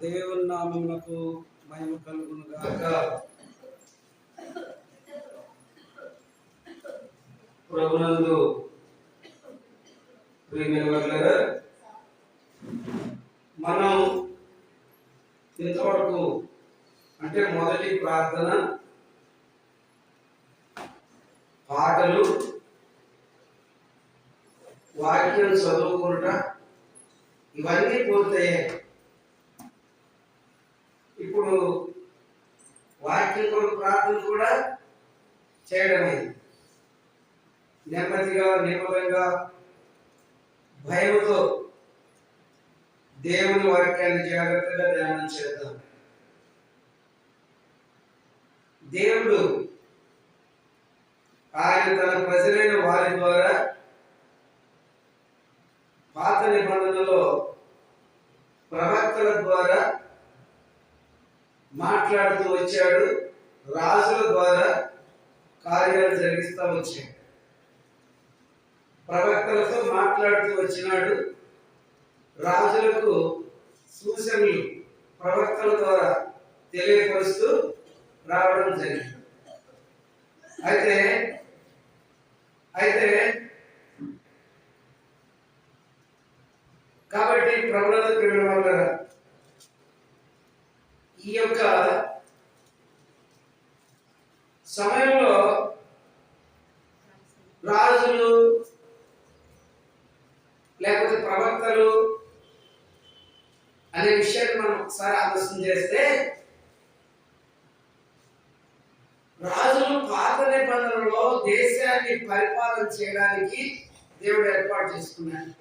దేవుని నామమునకు మహిమ కలుగును గాక. ప్రభునందు ప్రియమైనవారులారా, మనం ఇంతవరకు అంటే మొదటి ప్రార్థన, పాటలు, వాక్యం చదువుకుంట ఇవన్నీ పూర్తయ్యాయి. ఇప్పుడు వాక్యం కొరకు ప్రార్థన కూడా చేయడమైంది. నెమ్మదిగా నిమ్మలంగా భయంతో దేవుని వాక్యాన్ని జాగ్రత్తగా ధ్యానం చేద్దాం. దేవుడు ఆయన తన ప్రజలైన వారి ద్వారా పాత నిబంధనలో ప్రవక్తల ద్వారా మాట్లాడుతూ వచ్చాడు. రాజుల ద్వారా కార్యాలు జరిగిస్తూ వచ్చాడు. ప్రవక్తలతో మాట్లాడుతూ వచ్చినాడు. రాజులకు సూచనలు ప్రవక్తల ద్వారా తెలియపరుస్తూ రావడం జరిగింది. అయితే కాబట్టి ప్రభువుల ప్రేమ వల్ల ఈ యొక్క సమయంలో రాజులు లేకపోతే ప్రవక్తలు అనే విషయాన్ని మనం ఒకసారి ఆలోచన చేస్తే, రాజులు పాత నిబంధనలో దేశాన్ని పరిపాలన చేయడానికి దేవుడు ఏర్పాటు చేసుకున్నాడు.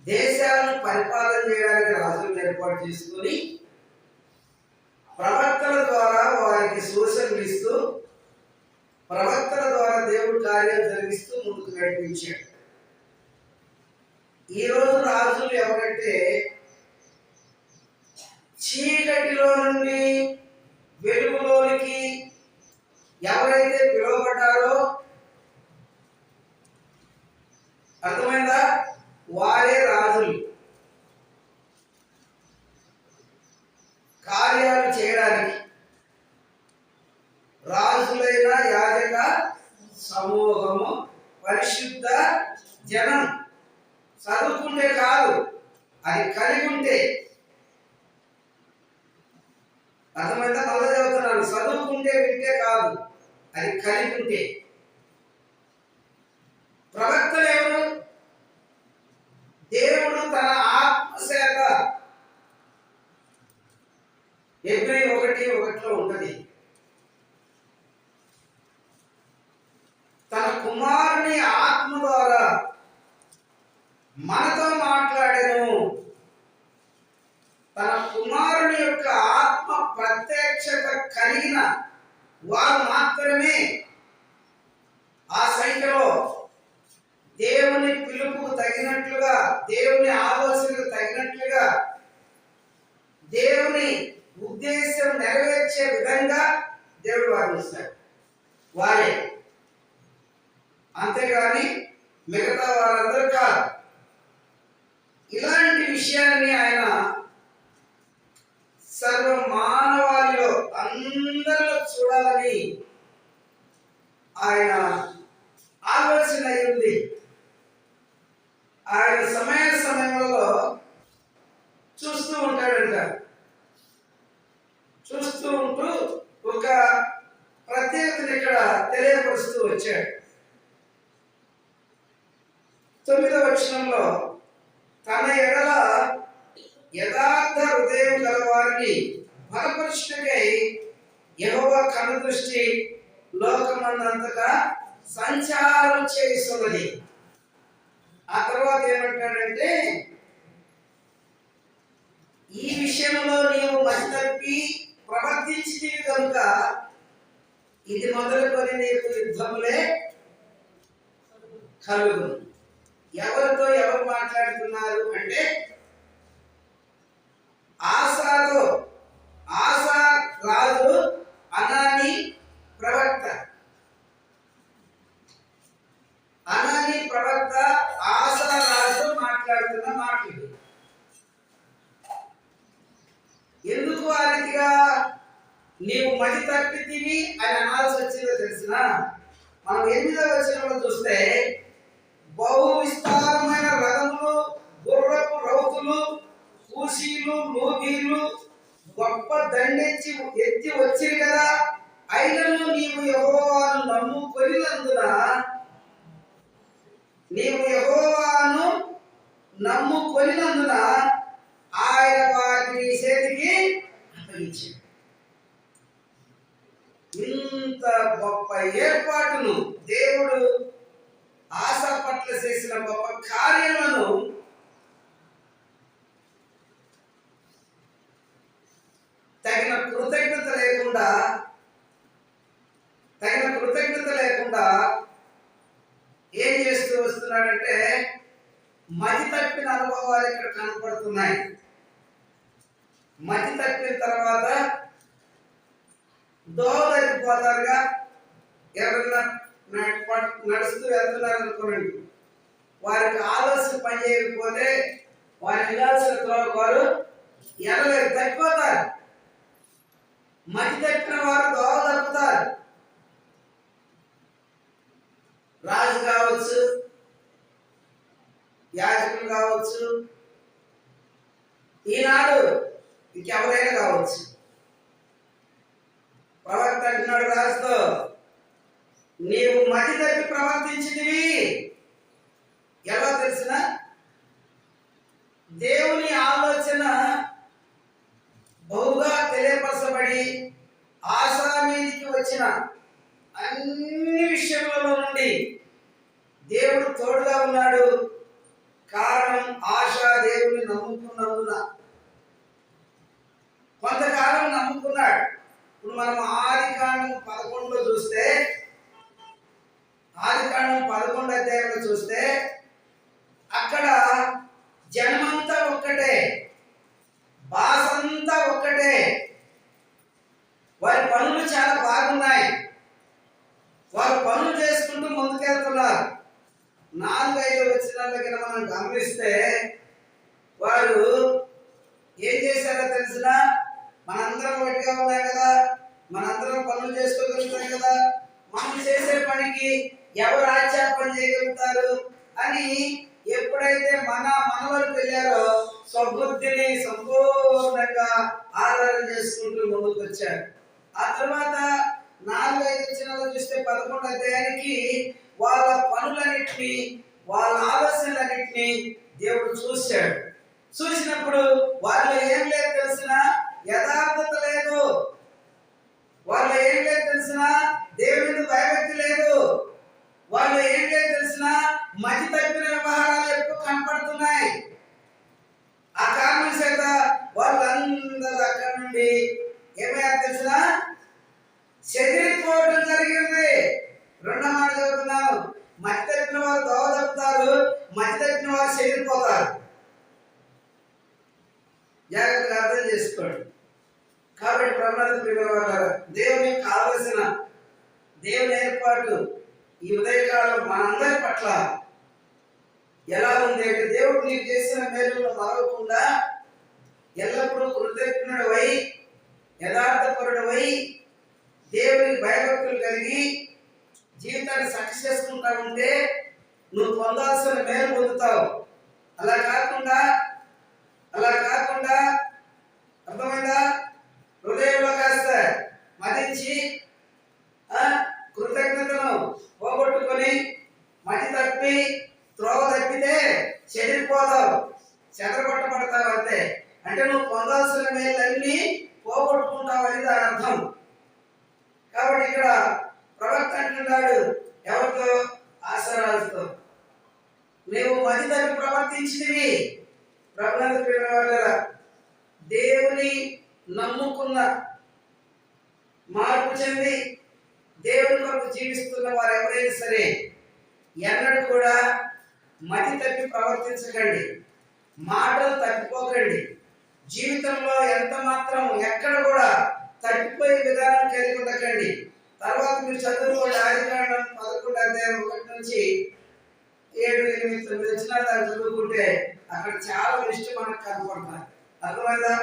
దేశాలను పరిపాలన చేయడానికి రాజులను ఏర్పాటు చేసుకుని ప్రవక్తల ద్వారా వారికి సూచనలు ఇస్తూ, ప్రవక్తల ద్వారా దేవుడు కార్యాలు జరిగిస్తూ ముందుకు నడిపించాడు. ఈరోజు రాజులు ఎవరంటే, చీకటిలో నుండి వెలుగులోనికి ఎవరైతే పిలువబడ్డారో, అర్థమైందా, వారే రాజులు. కార్యాలు చేయడానికి రాజులైన యాజక సమూహము, పరిశుద్ధ జనం. చదువుకుంటే కాదు, అది కలిగి ఉంటే. అర్థమైందా? మళ్ళీ చదువుతున్నాను. చదువుకుంటే వింటే కాదు, అది కలిగి ఉంటే. ప్రవక్తలు ఎవరు? దేవుడు తన ఆత్మశాఖ ఎబ్రీ 1:1 ఉంటది. తన కుమారుని ఆత్మ ద్వారా మనతో మాట్లాడెను. తన కుమారుని యొక్క ఆత్మ ప్రత్యక్షత కలిగిన వారు మాత్రమే ఆ సంఖ్యలో దేవుని పిలుపుకు తగినట్లుగా, దేవుని ఆలోచనకు తగినట్లుగా, దేవుని ఉద్దేశం నెరవేర్చే విధంగా దేవుడు వారిని ఇస్తాడు. వారే, అంతేగాని మిగతా వారందరూ కాదు. ఇలాంటి విషయాన్ని ఆయన సర్వ మానవాళిలో అందరిలో చూడాలని ఆయన ఆలోచన అయింది. ఆయన సమయంలో చూస్తూ ఉంటాడంట. చూస్తూ ఉంటూ ఒక ప్రత్యేకతను ఇక్కడ తెలియపరుస్తూ వచ్చాడు. 9వ వచనంలో, తన ఎడల యథార్థ హృదయం గల వారిని బలపరుచుటకై యెహోవా కనుదృష్టి లోకమందంతటా సంచారం చేస్తున్నది. ఆ తర్వాత ఏమంటాడంటే, ఈ విషయంలో నీవు మతి తప్పి ప్రవర్తించితివి కనుక ఇది మొదలుకొని నీకు యుద్ధములే కలుగును. ఎవరితో ఎవరు మాట్లాడుతున్నారు అంటే, ఆసా రాజు అనాని ప్రవక్త. అనాని ప్రవక్త ఆసా రాజు మాట్లాడుతున్న ప్రవర్తించితివి అని అనాల్సి వచ్చిందో తెలిసిన. మనం 8వ వచనంలో చూస్తే బహు విస్తారమైన రథములు, గుర్రపు రౌతులు, కూషీలు, లూబీలు గొప్ప దండెత్తి వచ్చింది కదా. అయినను నీవు యెహోవాను నమ్ముకొనినందున ఆయన వారిని చేతికి అప్పగించాడు. ఇంత గొప్ప ఏర్పాటును దేవుడు ఆశ పట్ల చేసిన గొప్ప కార్యములను తగిన కృతజ్ఞత లేకుండా ఏం చేస్తూ వస్తున్నాడంటే మతి తప్పిన అనుభవాలు ఇక్కడ కనపడుతున్నాయి. మతి తప్పిన తర్వాత దోవదరిపోతారుగా. ఎవరన్నా నడుస్తూ వెళ్తున్నారు అనుకోండి, వారికి ఆలోచన పని చేయకపోతే వారి వెళ్ళాల్సిన వారు ఎనలేరు, తప్పిపోతారు. మతి తప్పిన వారు దోవ తప్పుతారు. రాజు కావచ్చు, యాజకులు కావచ్చు, ఈనాడు ఇంకెవరైనా కావచ్చు. ప్రవక్త అంటున్నాడు రాజుతో, నీవు మతి తప్పి ప్రవర్తించితివి. ఎలా తెలిసిన? దేవుని ఆలోచన బహుగా తెలియపరచబడి ఆశా మీదికి వచ్చిన అన్ని విషయములలో నుండి దేవుడు తోడుగా ఉన్నాడు. కారణం ఆశ దేవుని నమ్ముకున్నందున. కొంతకాలం నమ్ముకున్నాడు. ఇప్పుడు మనం ఆదికాండం 11లో చూస్తే, ఆదికాండం 11వ అధ్యాయంలో చూస్తే అక్కడ జనమంతా ఒక్కటే, భాషంతా ఒక్కటే, వారి పనులు చాలా బాగున్నాయి, వారు పనులు చేసుకుంటూ ముందుకెళ్తున్నారు. 4-5 వచనాల కింద మనం గమనిస్తే వారు ఏం చేశారో తెలిసిన? మనందరం ఒకటిగా ఉన్నాం కదా, మనందరం పనులు చేసుకోగలుగుతాం కదా, మనం చేసే పనికి ఎవరు ఆచార్పణ చేయగలుగుతారు అని ఎప్పుడైతే మనవరకు వెళ్ళారో స్వబుద్ధిని సంపూర్ణంగా ఆధారం చేసుకుంటూ ముందుకు వచ్చారు. ఆ తర్వాత 4-5 వచనాలు చూస్తే 11వ అధ్యాయానికి వాళ్ళ పనులన్నింటినీ, వాళ్ళ ఆలోచనలన్నింటినీ దేవుడు చూశాడు. చూసినప్పుడు వాళ్ళలో ఏం లేదు తెలిసిన? యథార్థత లేదు. వాళ్ళలో ఏం లేదు తెలిసిన? దేవుని భయభక్తి లేదు. వాళ్ళు ఏం లేదు తెలిసిన? మతి తప్పిన వ్యవహారాలు ఎక్కువ కనపడుతున్నాయి. ఆ కారణం చేత వాళ్ళందరూ అక్కడి నుండి ఏమయ్యారు తెలిసిన? చెదిరిపోవడం జరిగింది. రెండో మాట చదువుతున్నాను, మతి తప్పిన వారు దోవ తప్పుతారు, మతి తప్పిన వారు చెదిరిపోతారు. జాగ్రత్తగా అర్థం చేసుకోండి. కాబట్టి ప్రభునందు ప్రియమైనవారు, దేవుని కావలసిన దేవుని ఏర్పాటు ఈ ఉదయకాలం మనందరి పట్ల ఎలా ఉంది అంటే, దేవుడు నీకు చేసిన మేలును మరవకుండా ఎల్లప్పుడూ కృతజ్ఞుడవై, యథార్థపరుడవై, దేవుని భయభక్తులు కలిగి జీవితాన్ని సక్సెస్ చేసుకుంటా ఉంటే నువ్వు పొందాల్సిన మేలు పొందుతావు. అలా కాకుండా అర్థమైందా? హృదయంలో కాస్త మదించి కృతజ్ఞతను పోగొట్టుకొని మతి తప్పి త్రోవ తప్పితే చెదిరిపోతావు, చెదరగొట్టబడతావు. అంతే. అంటే నువ్వు పొందాల్సిన మేలన్నీ పోగొట్టుకుంటావు అని దాని అర్థం. కాబట్టి ఇక్కడ ప్రవక్త అంటున్నాడు ఎవరితో? ఆశారాజుతో. నీవు మతి తప్పి ప్రవర్తించినవి. ప్రభునందు ప్రియమైనవారా, దేవుని నమ్ముకున్న, మార్పు చెంది దేవుని కొరకు జీవిస్తున్న వారు ఎవరైనా సరే ఎన్నడూ కూడా మతి తప్పి ప్రవర్తించకండి, మాటలు తప్పిపోకండి. జీవితంలో ఎంత మాత్రం ఎక్కడ కూడా తప్పిపోయే విధానం కలిగి ఉండకండి. తర్వాత మీరు చదువుకోండి, ఆదికాండం 11వ అధ్యాయం 1 నుంచి 7, 8, 9 వచనాలు దాన్ని చదువుకుంటే అక్కడ చాలా లిస్ట్ మనకు కనపడతాయి. అర్థమైందా?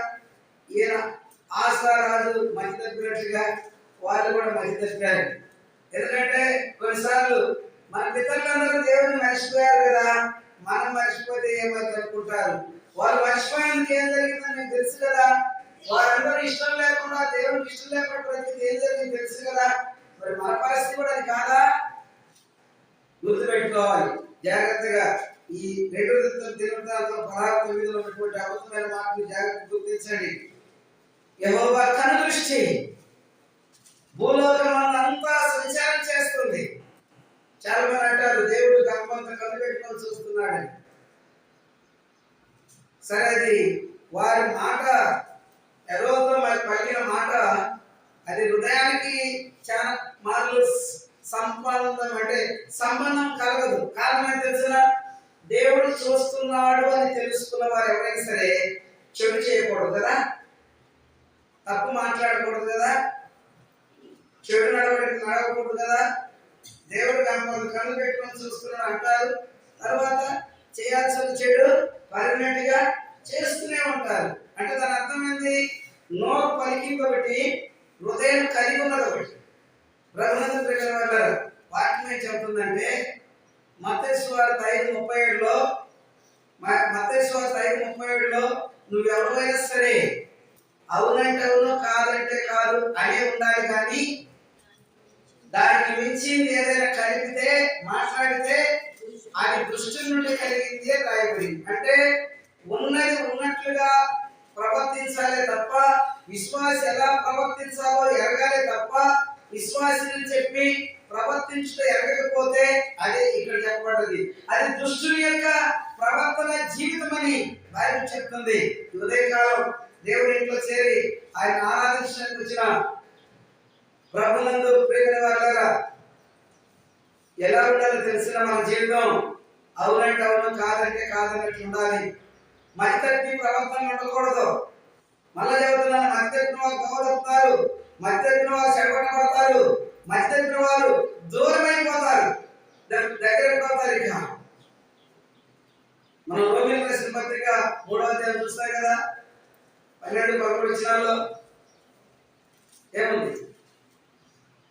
ఈయన ఆశారాజు మతి తప్పినట్లుగా వాళ్ళు కూడా మధ్య తప్పారు. ఎందుకంటే కొన్నిసార్లు మన పితరులందరూ దేవుని మర్చిపోయారు కదా, మనం మర్చిపోతే ఏమైంది అనుకుంటారు. వాళ్ళు మర్చిపోయినందుకు ఏం జరిగిందని మీకు తెలుసు కదా. వారందరూ ఇష్టం లేకుండా, దేవునికి ఇష్టం లేకుండా ప్రతిదీ ఏం జరిగింది తెలుసు కదా. మరి మన పరిస్థితి కూడా అది కాదా? గుర్తుపెట్టుకోవాలి జాగ్రత్తగా. ఈ 2 దినవృత్తాంతం 16:9 ఉన్నటువంటి అద్భుతమైన మాటలు జాగ్రత్తగా గుర్తించండి. యెహోవా కనుదృష్టి భూలోకమంతా సంచారం చేస్తుంది. చాలా మంది అంటారు దేవుడు గంపంత కన్ను పెట్టుకొని చూస్తున్నాడని. సరే, అది వారి మాట, ఎవరితో పలికిన మాట, అది హృదయానికి చాలా మార్లు సంబంధం కలగదు. కారణం ఏం తెలిసిన, దేవుడు చూస్తున్నాడు అని తెలుసుకున్న వారు ఎవరైనా సరే చెడు చేయకూడదు కదా, తప్పు మాట్లాడకూడదు కదా, చెడు నడవకూడదు కదా. దేవుడు కన్ను పెట్టుకొని చూస్తున్నాడు అంటారు, తర్వాత చేయాల్సిన చెడు పర్మనెంట్ గా చేస్తూనే ఉంటారు. అంటే దాని అర్థం ఏంటి? నోరు పలికింది ఒకటి, హృదయం కలిగి ఉన్నది ఒకటి. రఘునంద ప్రజల వల్ల వాక్యం ఏం చెప్తుందంటే, మత్తయి సువార్త 5:37లో నువ్వు ఎవరైనా సరే అవునంటే అవును, కాదంటే కాదు అనే ఉండాలి, కానీ దానికి మించింది ఏదైనా కలిపితే మాట్లాడితే అది దృష్టి నుండి కలిగింది అని రాయబడింది. అంటే ఉన్నది ఉన్నట్లుగా ప్రవర్తించాలే తప్ప, విశ్వాసి ఎలా ప్రవర్తించాలో ఎరగాలే తప్ప, విశ్వాసిని చెప్పి ప్రవర్తించడం ఎరగకపోతే అదే ఇక్కడ చెప్పబడ్డది. అది దుష్టుని యొక్క ప్రవర్తన జీవితం అని బైబిల్ చెప్తుంది. ఉదయకాలం దేవుడి ఇంట్లో చేరి ఆయన ఆరాధించడానికి వచ్చిన ప్రభునందు ప్రియమైన వారులారా, ఎలా ఉండాలో తెలిసిన మన జీవితం అవునంటే అవును, కాదంటే కాదన్నట్లు ఉండాలి. మధ్యతట్టి ప్రవర్తన ఉండకూడదు. మళ్ళా చెబుతున్నాను, మధ్యతట్టిన వారు గౌరవుతారు, మధ్యతట్టిన వారు చెడగొట్టబడతారు, మధ్యతట్టిన వారు దూరమైపోతారు, దగ్గరికి పోతారు. ఇక మనం రోమిలకు రాసిన పత్రిక 3వ అధ్యాయం చూస్తాం కదా, 12-13 వచనాల్లో ఏముంది?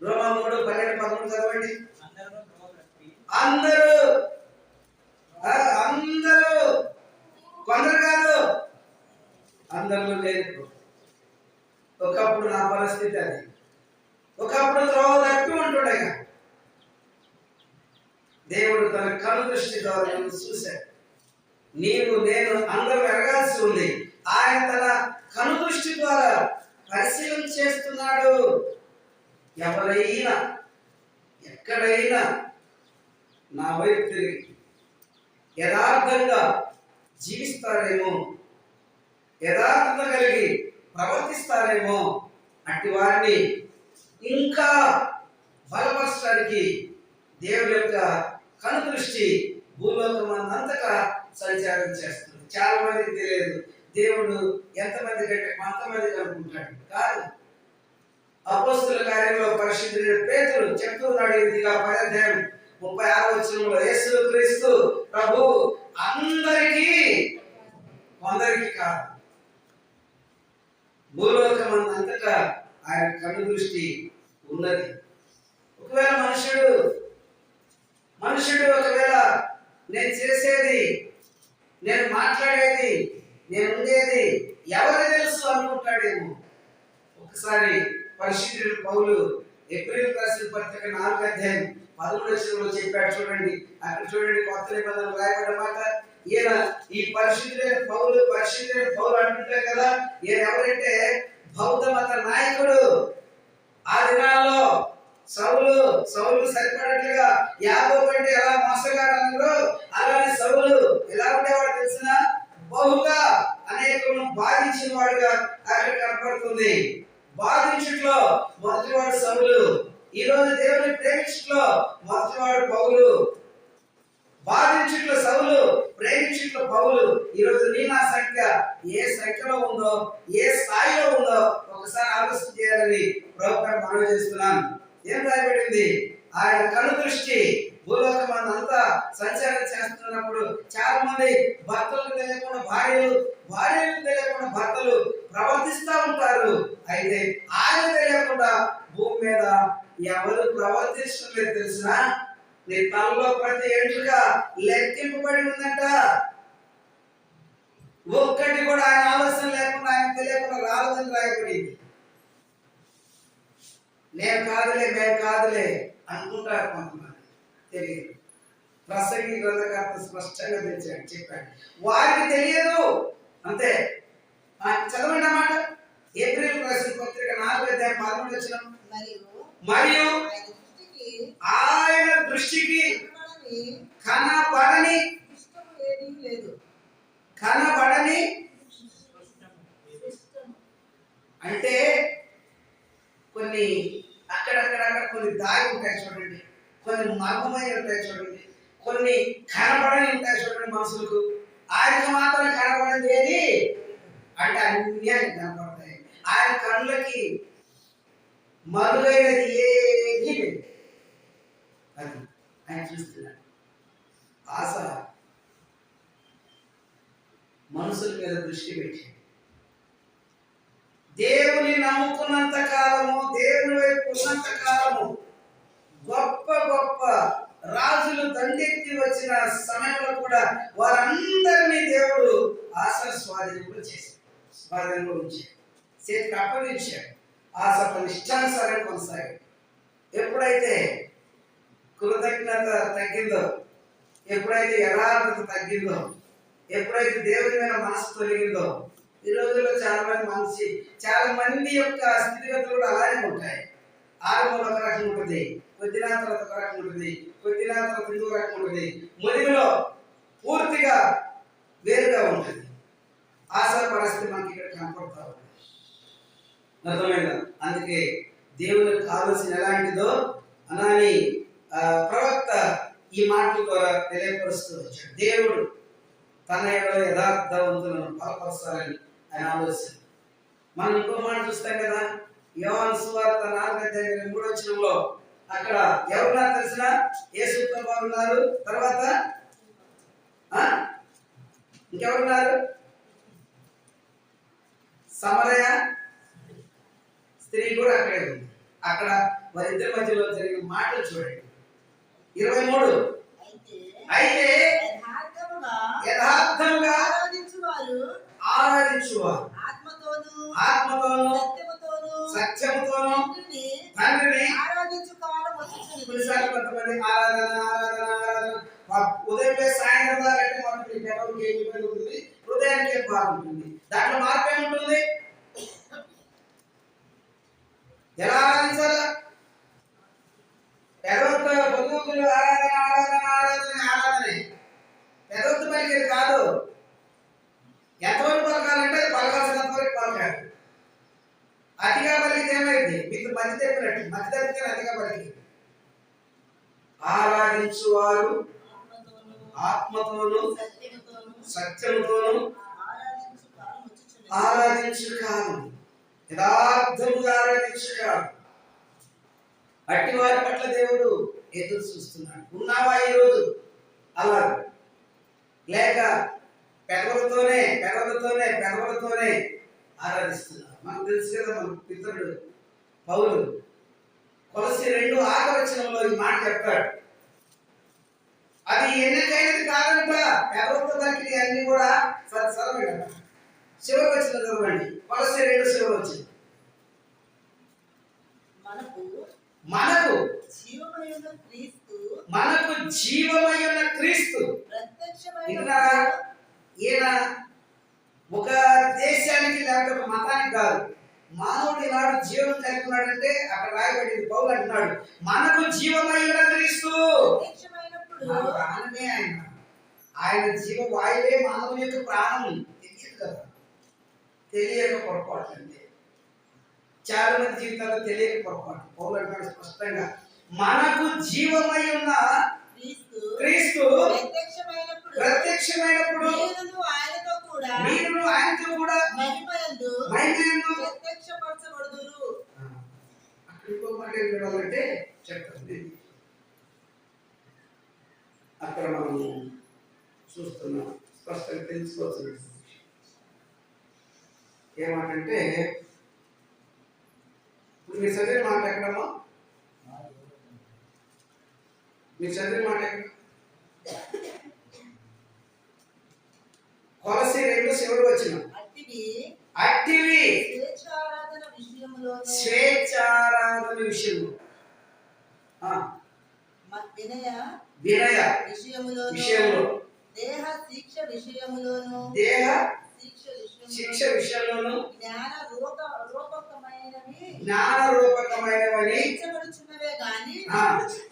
రోమా 3:12-13 చదవండి. అందరూ కొందరు కాదు, అందరిలో లేదు. ఒకప్పుడు నా పరిస్థితి అది. ఒకప్పుడు త్రోవ తప్పి ఉంటుండగా దేవుడు తన కను దృష్టి ద్వారా చూశాడు. నీవు నేను అందరూ ఎరగాల్సి ఉంది. ఆయన తన కను దృష్టి ద్వారా పరిశీలన చేస్తున్నాడు. ఎవరైనా ఎక్కడైనా నా వైపు తిరిగి యథార్థంగా జీవిస్తారేమో, యథార్థత కలిగి ప్రవర్తిస్తారేమో, అట్టి వారిని ఇంకా బలపరచడానికి దేవుడి యొక్క కనుదృష్టి భూలోకమంతటా సంచారం చేస్తుంది. చాలా మందికి తెలియదు దేవుడు ఎంతమంది కంటే కొంతమంది అనుకుంటాడు. కాదు. అపోస్తుల కార్యంలో పరిశుద్ధుడైన పేతురు చెప్తున్నాడు, ఇదిగా 10:36 వచనంలో, యేసుక్రీస్తు ప్రభు అందరికీ, కొందరికి కాదు. భూలోకమంతటా ఆయన కను దృష్టి ఉన్నది. ఒకవేళ మనుషుడు ఒకవేళ నేను చేసేది, నేను మాట్లాడేది, నేను ఉండేది ఎవరు తెలుసు అనుకుంటాడేమో. ఒకసారి పరిశుద్ధుడు పౌలు ఎబ్రీయులకు రాసిన పత్రిక 4వ అధ్యాయం 13వ వచనంలో చెప్పాడు. చూడండి, అక్కడ చూడండి, కొత్త నిబంధనలో రాయబడిన మాట. ఈయన ఈ పరిశుద్ధుడైన పౌలు అంటుంటారు కదా, ఈయన ఎవరంటే బౌద్ధ మత నాయకుడు. ఆ దినాల్లో సౌలు సరిపడట్లుగా యాకోబు అంటే ఎలా మోసగాడన్నారో అలానే సౌలు ఎలా ఉండేవాడు తెలిసిన, బహుగా అనేకులను బాధించిన వాడుగా అక్కడ కనపడుతుంది. బాధించుట్లో మొదటివాడు సౌలు. ఈ రోజు దేవుని ప్రేమించుట్లో మొదటివాడు పౌలు. బాధించుట్లో సౌలు, ప్రేమించుట్లో పౌలు. ఈ రోజు నీ నా సంఖ్య ఏ సంఖ్యలో ఉందో, ఏ స్థాయిలో ఉందో ఒకసారి ఆలోచన చేయాలని ప్రభుత్వం మనవి చేస్తున్నాను. ఏం రాయబడింది? ఆయన కను దృష్టి భూలోకమంతా సంచారం చేస్తున్నప్పుడు చాలా మంది భర్తలకు తెలియకుండా భార్యలు, భార్యలకు తెలియకుండా భర్తలు ప్రవర్తిస్తూ ఉంటారు. అయితే ఆయన తెలియకుండా భూమి తనలో ప్రతి ఎంట్రుక లెక్కింపబడి ఉందంట. ఒక్కటి కూడా ఆయన ఆలోచన లేకుండా, ఆయన తెలియకుండా రాలేదని రాయబడింది. నేను కాదులే, మేము కాదులే అనుకుంటారు కొంతమంది, తెలియదు. ప్రసంగి గ్రంథకర్త స్పష్టంగా తెలిసాడు, చెప్పాడు. వారికి తెలియదు అంతే. చదవండి అన్నమాట. ఏప్రిల్ రాసిన పత్రిక 4:13 మరియు ఆయన దృష్టికి కనబడని అంటే కొన్ని అక్కడక్కడ కొన్ని దాగి ఉంటాయి చూడండి, కొన్ని మర్మమైన ఉంటాయి చూడండి, కొన్ని కనబడని ఉంటాయి చూడండి మనుషులకు. ఆయనకు మాత్రం కనబడింది ఏది అంటే అన్ని ఆయన కనబడతాయి. ఆయన కళ్ళకి మరుగైనది ఏది లేదు. అది ఆయన చూస్తున్నాడు. ఆశ మనుషుల మీద దృష్టి పెట్టి దేవుని నమ్ముకున్నంత కాలము, దేవుని వైపు ఉన్నంత కాలము గొప్ప గొప్ప రాజులు దండెత్తి వచ్చిన సమయంలో కూడా వారందరినీ దేవుడు ఆశ స్వాధీనంలో చేశాడు, స్వాధీనంలో ఉంచాడు, చేతికి అప్పగించాడు. ఆశ ఇష్టానుసారం కొనసాగాడు. ఎప్పుడైతే కృతజ్ఞత తగ్గిందో, ఎప్పుడైతే యథార్థత తగ్గిందో, ఎప్పుడైతే దేవుని మీద మనసు తొలగిందో, ఈ రోజుల్లో చాలా మంది యొక్క స్థితిగతులు కూడా అలానే ఉంటాయి. ఆరంభంలో ఒక రకం ఉంటుంది, కొద్దిన తర్వాత ఒక రకం ఉంటుంది, కొద్దిన తర్వాత ఇంకో రకం ఉంటుంది, ముదిలో పూర్తిగా వేరుగా ఉంటుంది. ఆశ పరిస్థితి మనకి ఇక్కడ కనపడతా ఉంది. అర్థమైందా? అందుకే దేవునికి కావలసిన ఎలాంటిదో అని ప్రవక్త ఈ మాటల ద్వారా తెలియపరుస్తూ వచ్చాడు. దేవుడు తన యథార్థవంతులను బలపరచాలని ఆయన ఆలోచన. మనం ఇంకో మాట చూస్తాం కదా, యోహాను సువార్త 4:3 అక్కడ ఎవరున్నారు తెలిసిన? యేసు ప్రభువు ఉన్నారు, తర్వాత ఇంకెవరున్నారు? సమరయ స్త్రీ కూడా అక్కడే ఉంది. అక్కడ వారిద్దరి మధ్యలో జరిగిన మాటలు చూడండి. 23 అయితే యథార్థంగా ఆరాధించువారు ఆత్మతోను సత్యముతోను తండ్రిని ఆరాధించు కాలం వచ్చేసింది. కొంతమంది ఉదయం సాయంత్రం దాకా మనకి ఎవరికి ఏమి ఇబ్బంది ఉంటుంది, హృదయానికి ఏం బాగుంటుంది, దాంట్లో మార్పు ఏముంటుంది? ఎలా ఆరాధించాలా? పెదవతో పొదుగులు ఆరాధనే పెదవత్తు పలికేది కాదు. ఎంతవరకు పలకాలంటే పలకాల్సినంత వరకు పలకాలి. అతిగా పలికితే ఏమైంది? మీకు మధ్య తెప్పినట్టు, మధ్య తెప్పితే అతిగా పలికి. ఆరాధించువారు ఆత్మతోను సత్యముతోను ఆరాధించు కాదు, యథార్థముగా ఆరాధించు కాదు. అట్టి వారి పట్ల దేవుడు ఎదురు చూస్తున్నాడు. ఉన్నావా ఈరోజు అలా? లేక పెదవులతోనే ఆరాధిస్తున్నారు. మనకు తెలుసు కదా, మన పితరుడు పౌలు కొలస్సీ 2:6 ఈ మాట చెప్పాడు. అది ఎన్నికైనది కాదంట. పెదవులతో దానికి అన్ని కూడా సరసమైన చివరికి వచ్చిన చదవండి. కొలస్సీ 2 చివరి వచ్చింది. మనకు జీవమైన క్రీస్తు ఈయన ఒక దేశానికి లేకపోతే ఒక మతానికి కాదు, మానవుడు ఈనాడు జీవం కలిగి ఉన్నాడంటే అక్కడ రాయబడింది. పౌలు అంటున్నాడు, మనకు జీవమైన క్రీస్తు. ప్రాణమే ఆయన జీవ వాయువే మానవుని యొక్క ప్రాణం. తెలియదు కదా, తెలియక పొరపాటు. అంటే చాలా మంది జీవితాల్లో తెలియక పొరపాటు. పౌలు అంటున్నాడు స్పష్టంగా, మనకు జీవమై ఉన్న క్రీస్తు ప్రత్యక్షమైనప్పుడు మీరును ఆయనతో కూడా మహిమయందు ప్రత్యక్షపరచబడుదురు. ఇంకో మాట ఏం వినాలంటే చెప్తాను. అక్కడ మనం చూస్తున్నాం, స్పష్టంగా తెలుసుకోవచ్చు. ఏమాటంటే ఇప్పుడు మీరు చదివిన మాట ఎక్కడమ్మా? మీరు చదివిన మాట కొలసి 2 చివరి వచ్చిన అట్టివి స్వేచ్ఛారాధన విషయంలో వినయ విషయంలో దేహ శిక్ష విషయములోను జ్ఞాన రూపకమైనవి ఎంచబడుచున్నవే గాని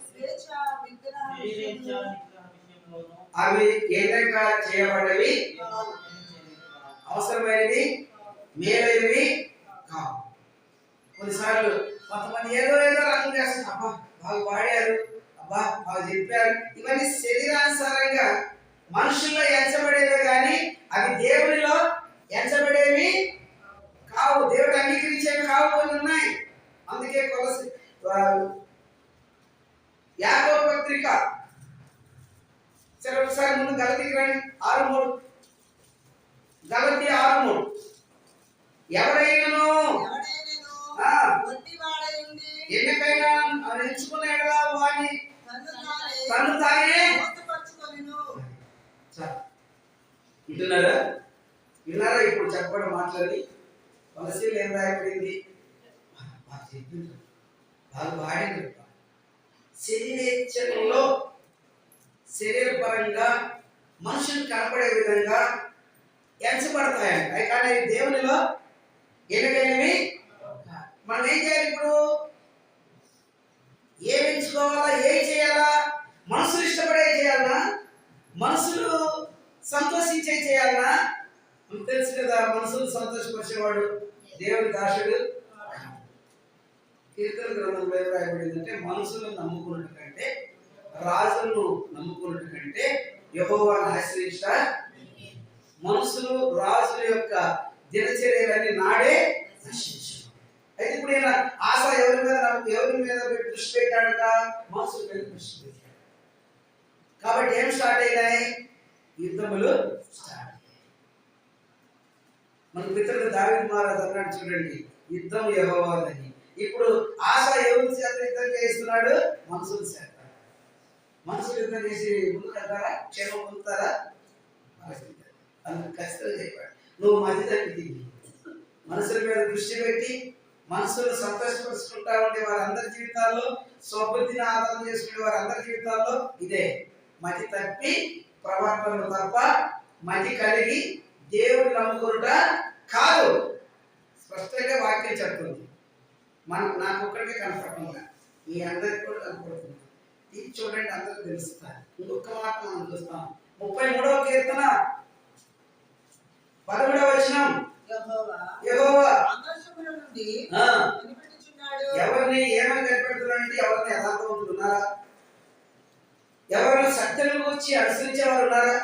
స్వేచ్ఛ విగ్రహ విషయములోను అవి ఏకంగా చేయబడవి అవసరమైనవి మేలైనవి కావు. కొన్నిసార్లు కొంతమంది ఏదో రంగం చేస్తున్నారు, అబ్బా బాగా పాడారు, అబ్బా బాగా చెప్పారు, ఇవన్నీ శరీరానుసారంగా మనుషుల్లో ఎంచబడేవే కానీ అవి దేవునిలో ఎంచబడేవి కావు, దేవుడు అంగీకరించేవి కావు. కొన్ని ఉన్నాయి. అందుకే కొలసి యాకోబు పత్రిక సరే ఒకసారి ముందు గలతీకి రండి. 6:3 గలతీ 6:3 ఎవరైనాను ఎన్నికైనా ఎంచుకున్నాడు వాడిని తను తానే వింటున్నారా? విన్నారా? ఇప్పుడు చెప్పడం మాట్లాడి వలసలు ఏం రాయబడింది వాళ్ళు వాడింది శరీరేచ్ఛలో శరీరపరంగా మనుషులు కనపడే విధంగా ఎంచబడతాయంట. కానీ దేవునిలో ఎనగైనవి. మనం ఏం చేయాలి? ఇప్పుడు ఏం ఎంచుకోవాలా, ఏం చేయాలా? మనసులు ఇష్టపడే చేయాలనా, మనసులు సంతోషించే చేయాలనా? మనకు తెలుసు కదా, మనసులు సంతోషపరిచేవాడు దేవుని దాసుడు. కీర్తన గ్రంథంలో ఏం రాయబడిందంటే మనసులను నమ్ముకున్నట్టు కంటే రాజులను నమ్ముకున్నట్టు కంటే యెహోవాను ఆశ్రయించ. మనుషులు రాజుల యొక్క దినచర్యలన్నీ నాడే నశించు. అయితే ఇప్పుడు ఈయన ఆశ ఎవరి మీద దృష్టి పెట్టాడట? మనుషుల మీద దృష్టి పెట్టాడు. కాబట్టి ఏం స్టార్ట్ అయినాయి? యుద్ధములు స్టార్ట్ అయ్యాయి. మన పితరుడు దావీదు మహారాజు అన్నాడు చూడండి, యుద్ధం యెహోవాదని. ఇప్పుడు ఆశ ఎవరి చేత యుద్ధం చేస్తున్నాడు? మనుషుల చేత. మనుషులు యుద్ధం చేసి ముందుకు వెళ్తారా? క్షేమం పొందుతారా? అందుకు ఖచ్చితంగా చెప్పాడు, నువ్వు మధ్య తప్పి మనుషుల మీద దృష్టి పెట్టి మనసులు సంతోషపరుచుకుంటా ఉంటే వారందరి జీవితాల్లో, స్వబుద్ధిని ఆధారం చేసుకునే వారందరి జీవితాల్లో ఇదే మతి తప్పి ప్రవర్తనలు తప్ప మతి కలిగి దేవుడు నమ్ముకునుట కాదు. స్పష్టంగా వాక్యం చెప్తుంది. నాకు ఒక్కడికే కనపడుతుందా? మీ అందరికి కూడా కనపడుతుంది. ఇది చూడండి, అందరూ తెలుస్తారు. ఇంకొక మాట మనం చూస్తాం. 33వ కీర్తన 11వ వచనం. యెహోవా ఎవరిని ఏమని కనిపెడుతున్నారంటే ఎవరిని యథార్థవంతులు ఉన్నారా? ఎవరిని సత్యమును గురించి అనుసరించేవారు ఉన్నారా?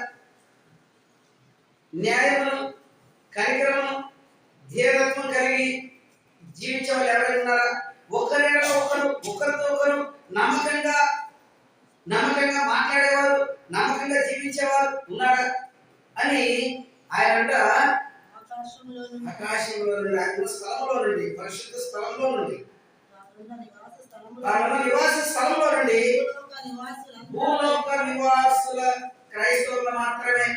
న్యాయమును, కనికరమును, ధీరత్వం కలిగి జీవించే వాళ్ళు ఎవరైనా ఉన్నారా? ఒకరితో ఒకరు నమ్మకంగా మాట్లాడేవారు, నమ్మకంగా జీవించేవారు ఉన్నారా అని ఆయన ఆకాశంలో నుండి, ఆయన స్థలంలో నుండి, పరిశుద్ధ స్థలంలో నుండి, నివాస స్థలంలో నుండి భూలోక నివాసుల క్రైస్తవులు మాత్రమే.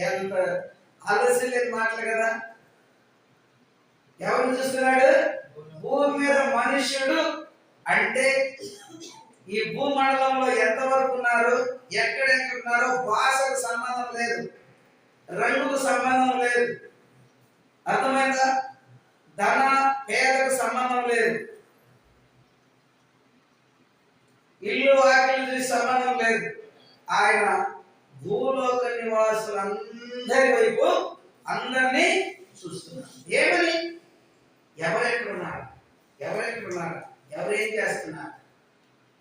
ఎంత ఆలస్యం లేదు మాటలు కదా. ఎవరిని చూస్తున్నాడు? భూమి మీద మనుష్యుడు అంటే ఈ భూమండలంలో ఎంతవరకు ఉన్నారు, ఎక్కడెక్కడున్నారో భాషకు సంబంధం లేదు, రంగుకు సంబంధం లేదు, అర్థమైందా? ధన పేదకు సంబంధం లేదు, ఇల్లు వాకిలు చూసి సంబంధం లేదు. ఆయన భూలోక నివాసులందరి వైపు అందరినీ చూస్తున్నారు. ఏమని? ఎవరెక్కడున్నారు, ఎవరేం చేస్తున్నారు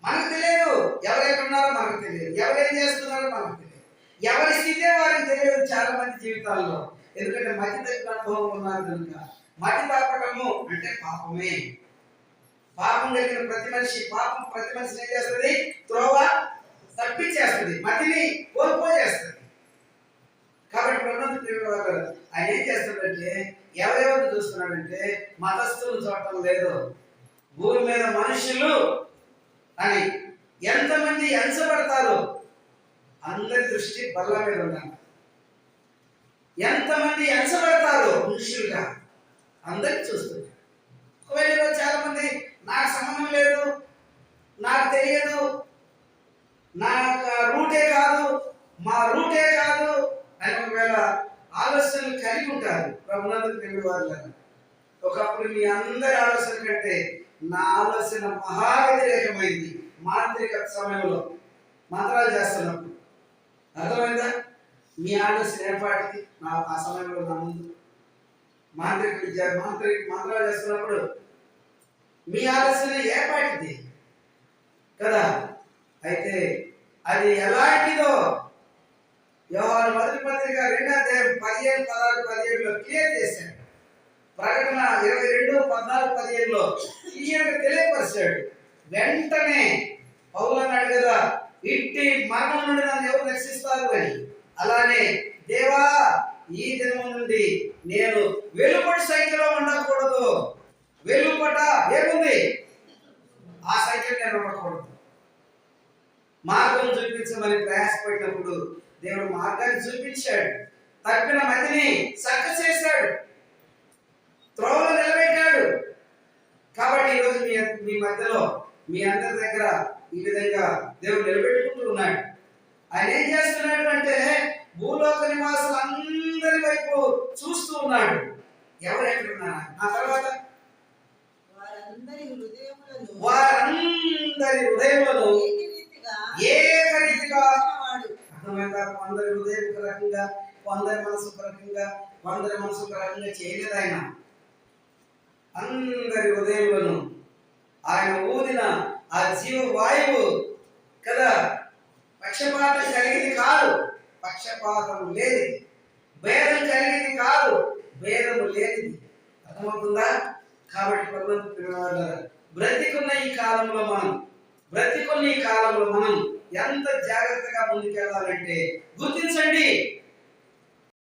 మనకు తెలియదు, ఎవరెక్కడున్నారో మనకు తెలియదు, ఎవరేం చేస్తున్నారో మనకు తెలియదు, ఎవరి స్థితే వారికి తెలియదు చాలా మంది జీవితాల్లో. ఎందుకంటే మతి తప్పిన అనుభవం ఉన్నారు కనుక. మతి తప్పటము అంటే పాపమే. పాపం కలిగిన ప్రతి మనిషిని ఏం చేస్తుంది? త్రోవ తప్పించేస్తుంది, మతిని కోల్పోయేస్తుంది. కాబట్టి ఆయన ఏం చేస్తున్నాడంటే ఎవరెవరు చూస్తున్నాడంటే మతస్థులు చూడటం లేదు, భూమి మీద మనుషులు అని ఎంతమంది ఎంచబడతారో అందరి దృష్టి బల్ల మీద ఉండాలి. ఎంతమంది ఎంచబడతారో మనుషులుగా అందరికి చూస్తున్నారు. ఒకవేళ చాలా మంది నాకు సంబంధం లేదు, నాకు తెలియదు, నాకు రూటే కాదు, మా రూటే కాదు అని ఒకవేళ ఆలోచనలు కలిగి ఉంటారు. ప్రభునందుకు తెలియ వారు ఒకప్పుడు మీ అందరి ఆలోచన కంటే నా ఆలోచన మహా వ్యతిరేకమైంది. మాంత్రిక సమయంలో మంత్రాలు చేస్తున్నప్పుడు అర్థమైందా? మీ ఆలోచన ఏర్పాటిది ఆ సమయంలో నా ముందు మంత్రాలు చేస్తున్నప్పుడు మీ ఆలోచన ఏర్పాటిది కదా. అయితే అది ఎలాంటిదో యోహాను మొదటి పత్రిక 2:15-16-17 క్లియర్ చేశాడు. ప్రకటన 22:14-15 క్లియర్గా తెలియపరిచాడు. వెంటనే పౌలు అన్నాడు కదా, ఇట్టి మరణం నుండి నన్ను ఎవరు రక్షిస్తారు అని. అలానే దేవా, ఈ దినం నుండి నేను వెలుపటి సంఖ్యలో ఉండకూడదు. వెలుపట ఏముంది? ఆ సంఖ్యలో నేను ఉండకూడదు. మార్గం చూపించమని ప్రయాసపడినప్పుడు దేవుడు మార్గాన్ని చూపించాడు. తప్పిన మతిని చక్క చేశాడు, త్రోవలో నిలబెట్టాడు. కాబట్టి ఈరోజు మీ మధ్యలో మీ అందరి దగ్గర ఈ విధంగా దేవుడు నిలబెట్టుకుంటూ ఉన్నాడు. ఆయన ఏం చేస్తున్నాడు అంటే భూలోక నివాసులందరి వైపు చూస్తూ ఉన్నాడు. ఎవరు ఎక్కడున్నారా? ఆ తర్వాత వారందరి హృదయములను ఏకరీతిగా అర్థమైందా? కొందరి హృదయం ఒక రకంగా, కొందరి మనసు ఒక రకంగా, కొందరి మనసు ఒక రకంగా చేయలేదు ఆయన. అందరి హృదయములను ఆయన ఊదిన ఆ జీవ వాయువు కదా, పక్షపాతం కలిగింది కాదు, పక్షపాతం లేనిది. భేదం కలిగింది కాదు, భేదము లేనిది. అర్థమవుతుందా? కాబట్టి బ్రతికున్న ఈ కాలంలో మనం ఎంత జాగ్రత్తగా ముందుకెళ్ళాలంటే గుర్తించండి.